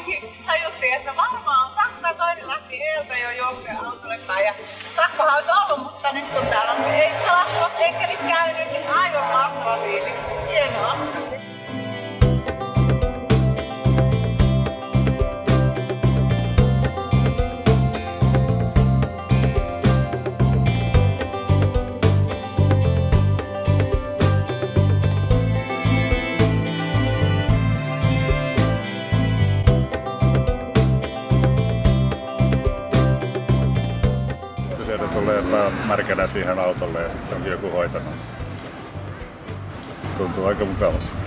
sitten tajuttiin, että varmaan on Sakko ja toinen lähti edeltä jo juokseen autolle päin. Ja Sakkohan olisi ollut, mutta nyt kun täällä on ei pelastuvat enkelit käynyt, niin aivan mahtava fiilis. Hienoa. Sieltä tulee jotain märkänä siihen autolle ja sitten se onkin joku hoitanut. Tuntuu aika mukavalta.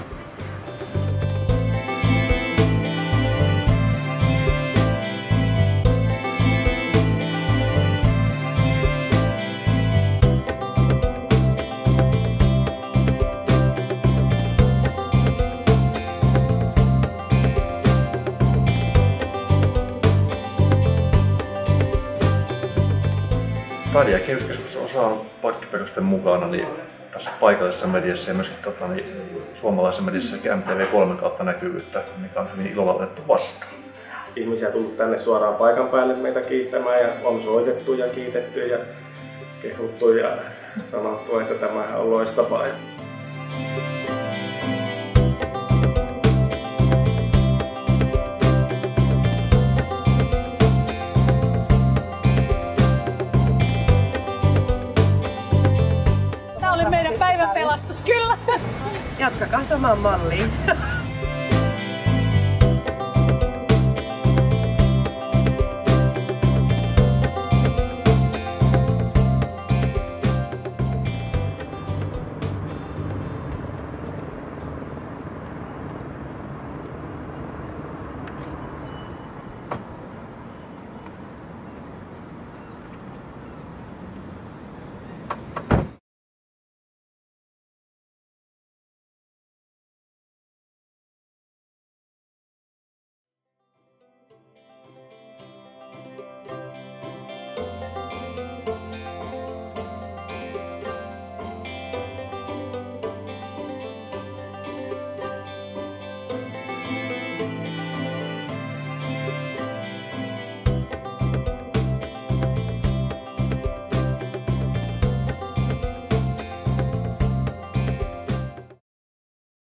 Taide- ja kehyskeskus on saanut parkkiperusten mukana niin tässä paikallisessa mediassa ja myöskin suomalaisessa mediassa MTV3 kautta näkyvyyttä, mikä on hyvin ilolla otettu vastaan. Ihmisiä on tullut tänne suoraan paikan päälle meitä kiittämään ja on soitettu ja kiitetty ja kehuttu ja sanottu, että tämä on loistavaa. Meidän päivän pelastus, kyllä! Jatkakaa samaan malliin.